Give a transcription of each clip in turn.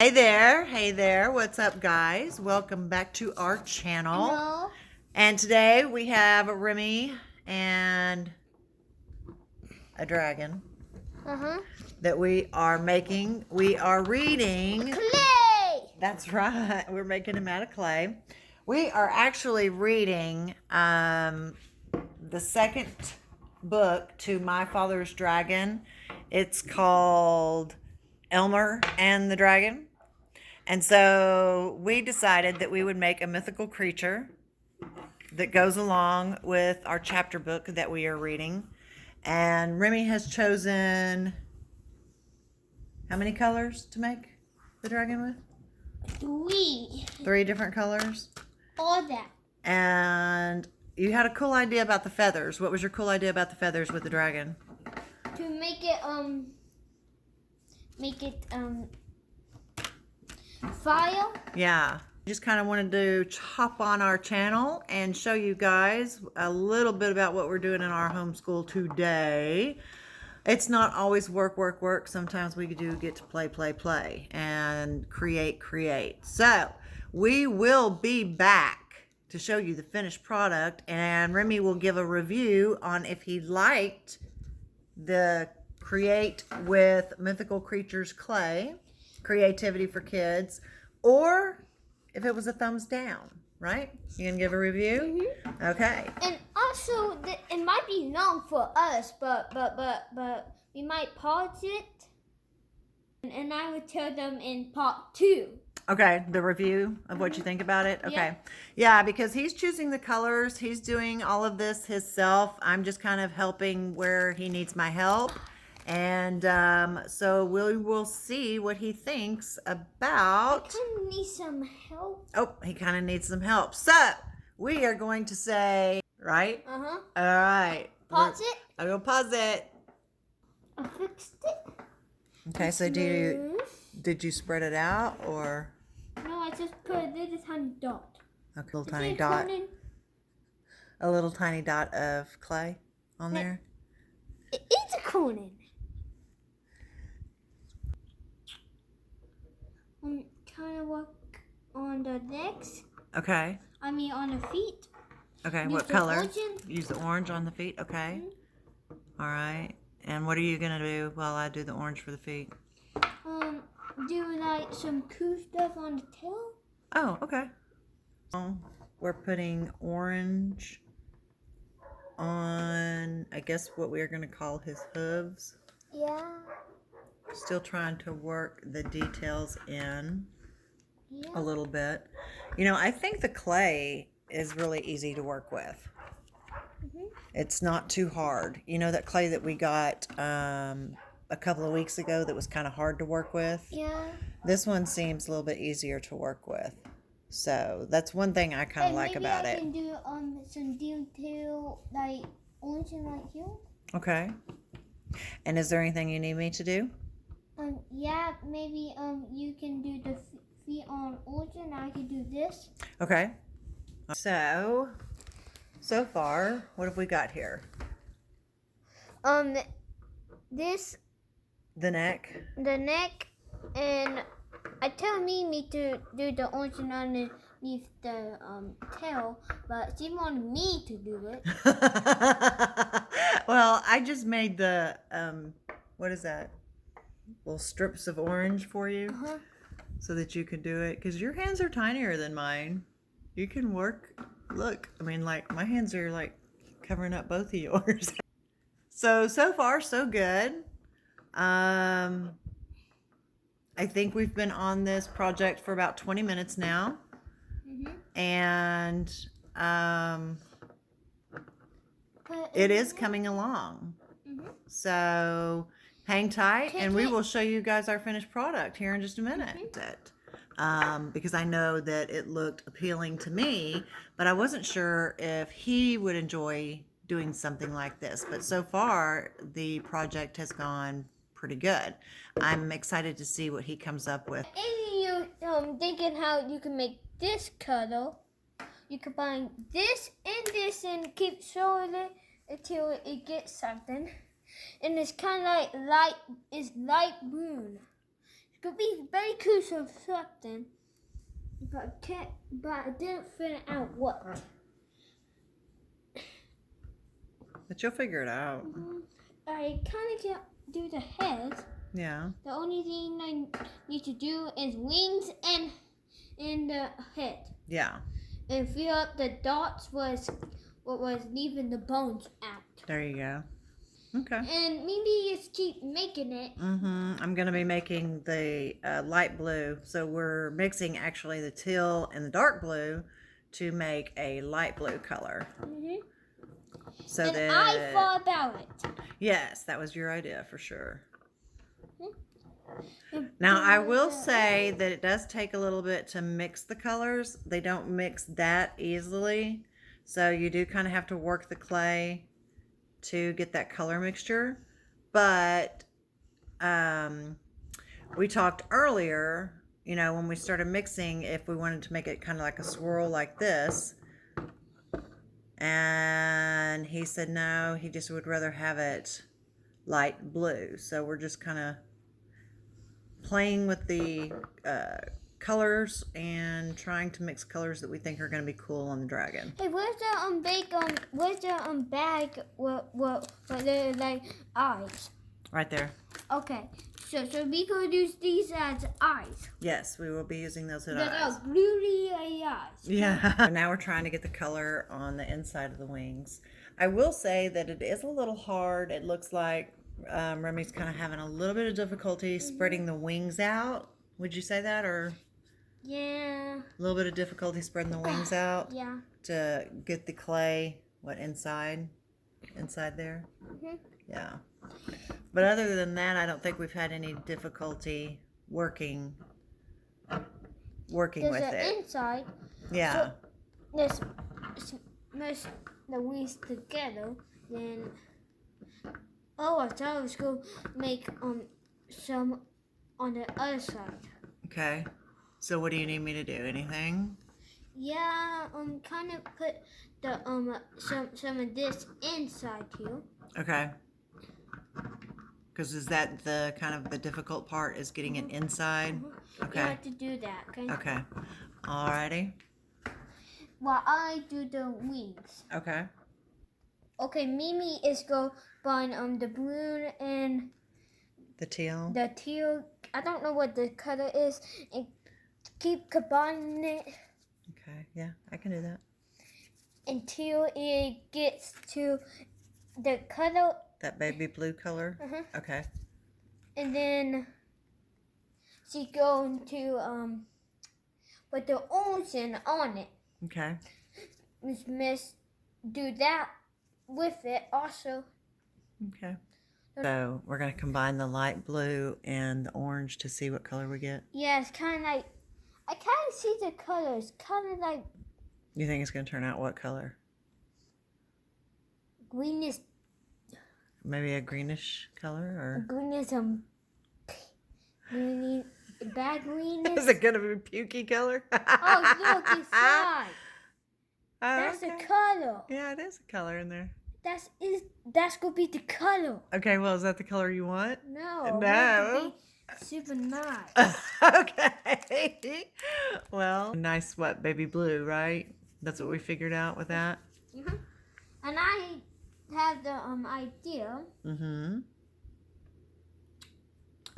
Hey there, what's up guys? Welcome back to our channel. Hello. And today we have Remi and a dragon that we are making. We are reading Clay! That's right, we're making him out of clay. We are actually reading the second book to My Father's Dragon. It's called Elmer and the Dragon. And so we decided that we would make a mythical creature that goes along with our chapter book that we are reading. And Remi has chosen how many colors to make the dragon with? Three different colors. All that. And you had a cool idea about the feathers. What was your cool idea about the feathers with the dragon? To make it file. Yeah. Just kind of wanted to hop on our channel and show you guys a little bit about what we're doing in our homeschool today. It's not always work. Sometimes we do get to play and create. So we will be back to show you the finished product, and Remi will give a review on if he liked the Create with Mythical Creatures Clay, Creativity for Kids, or if it was a thumbs down, right? You gonna give a review? Mm-hmm. Okay. And also, it might be long for us, but we might pause it, and I would tell them in part 2. Okay, the review of what you think about it. Okay. Yeah, because he's choosing the colors. He's doing all of this himself. I'm just kind of helping where he needs my help. And so we will see what he thinks about. I kind of need some help. Oh, he kind of needs some help. So we are going to say, right? Uh-huh. All right. Pause it. I will pause it. I fixed it. Okay, so did you spread it out or? No, I just put a little tiny dot. A little tiny dot. A little tiny dot of clay on there. It is a Conan. Kind of work on the legs. Okay. I mean on the feet. Okay, Use what the color? orange. Use the orange on the feet. Okay. All right. And what are you gonna do while I do the orange for the feet? Do like some cool stuff on the tail. Oh, okay. We're putting orange on, I guess, what we're gonna call his hooves. Yeah. Still trying to work the details in a Yeah. little bit. You know, I think the clay is really easy to work with. It's not too hard. You know that clay that we got a couple of weeks ago that was kind of hard to work with? Yeah. This one seems a little bit easier to work with. So that's one thing I kind of like about it. Maybe I can do some detail like orange and right here. Okay. And is there anything you need me to do? Yeah, maybe you can do the feet on orange and I can do this. Okay. So far, what have we got here? This. The neck. The neck, and I tell Mimi to do the orange underneath the tail, but she wanted me to do it. Well, I just made the what is that? Little strips of orange for you, so that you could do it. Because your hands are tinier than mine. You can work. Look, I mean, like my hands are like covering up both of yours. So far so good. I think we've been on this project for about 20 minutes now. And it is coming along. So hang tight, and we will show you guys our finished product here in just a minute. Because I know that it looked appealing to me, but I wasn't sure if he would enjoy doing something like this. But so far, the project has gone pretty good. I'm excited to see what he comes up with. And you thinking how you can make this cuddle. You combine this and keep showing it until it gets something. And it's kind of like light blue. gonna be very crucial something. But I didn't figure out what. But you'll figure it out. I kind of can't do the head. Yeah. The only thing I need to do is wings and the head. Yeah. And fill up the dots was what was leaving the bones out. There you go. Okay. And maybe just keep making it. I'm going to be making the light blue. So we're mixing actually the teal and the dark blue to make a light blue color. So and that I thought about it. Yes, that was your idea for sure. Now, I will say that it does take a little bit to mix the colors. They don't mix that easily. So you do kind of have to work the clay to get that color mixture. But we talked earlier, you know, when we started mixing, if we wanted to make it kind of like a swirl like this. And he said no, he just would rather have it light blue. So we're just kind of playing with the colors and trying to mix colors that we think are going to be cool on the dragon. Hey, where's the bag what they're like eyes? Right there. Okay. So we could use these as eyes. Yes, we will be using those as That eyes. are gluey eyes. Yeah. Now we're trying to get the color on the inside of the wings. I will say that it is a little hard. It looks like Remi's kind of having a little bit of difficulty spreading the wings out. Would you say that, or? Yeah. A little bit of difficulty spreading the wings out. Yeah. To get the clay, inside there. Yeah. But other than that, I don't think we've had any difficulty working with it. Inside. Yeah. So let's smash the wings together. Then. Oh, I thought I was going to make some on the other side. Okay. So what do you need me to do? Anything? Yeah, kind of put the some of this inside here. Okay. Because is that the kind of the difficult part, is getting it inside? Okay. You have to do that, okay? Okay. Alrighty. While I do the wings. Okay. Okay, Mimi is go find the balloon and the teal. The teal. I don't know what the color is, and keep combining it. Okay. Yeah, I can do that. Until it gets to the color. That baby blue color? Okay. And then she's going to put the orange on it. Okay. Miss do that with it also. Okay. So we're going to combine the light blue and the orange to see what color we get? Yeah, it's kind of like, I kind of see the colors, kind of like. You think it's going to turn out what color? Greenish. Maybe a greenish color, or? Greenish, greeny, bad greenish. Is it going to be pukey color? Oh, look, inside. That's okay. the color. Yeah, it is a color in there. That's gonna be the color. Okay, well, is that the color you want? No. No. Super nice. Okay. Well, nice what, baby blue, right? That's what we figured out with that. And I have the idea.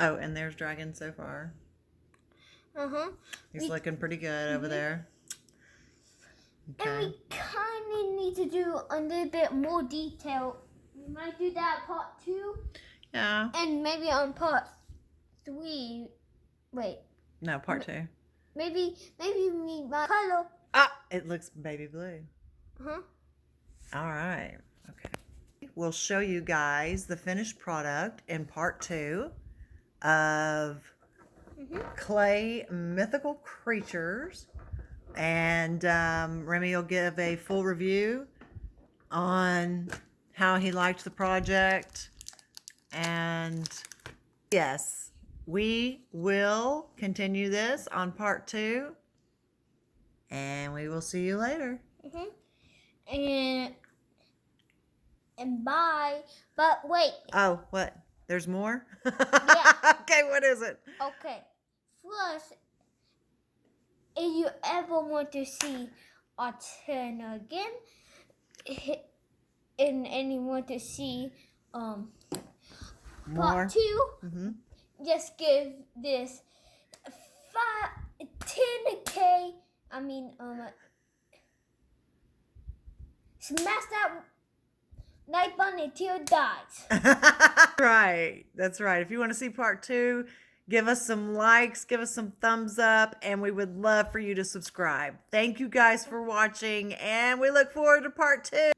Oh, and there's Dragon so far. He's looking pretty good over there. Okay. And we kind of need to do a little bit more detail. We might do that part 2. Yeah. And maybe on part 3. Wait. No, part 2. Maybe we might color. Ah, it looks baby blue. All right. Okay. We'll show you guys the finished product in part 2 of clay mythical creatures. And Remi will give a full review on how he liked the project. And yes, we will continue this on part 2. And we will see you later. And bye. But wait. Oh, what? There's more? Yeah. Okay, what is it? Okay. Plus, if you ever want to see our channel again, and you want to see More. part 2, Mm-hmm. just give this 10K. I mean, smash that like button until it dies. Right. That's right. If you want to see part 2, give us some likes, give us some thumbs up, and we would love for you to subscribe. Thank you guys for watching, and we look forward to part 2.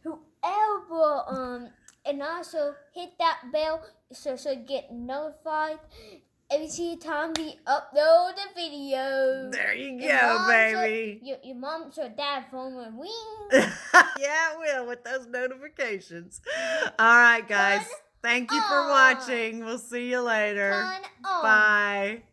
Whoever and also hit that bell so you get notified every time we upload a video. There you go, baby. Your mom's or dad's phone will ring. Yeah, it will with those notifications. All right, guys. Thank you for watching. We'll see you later. Turn on. Bye.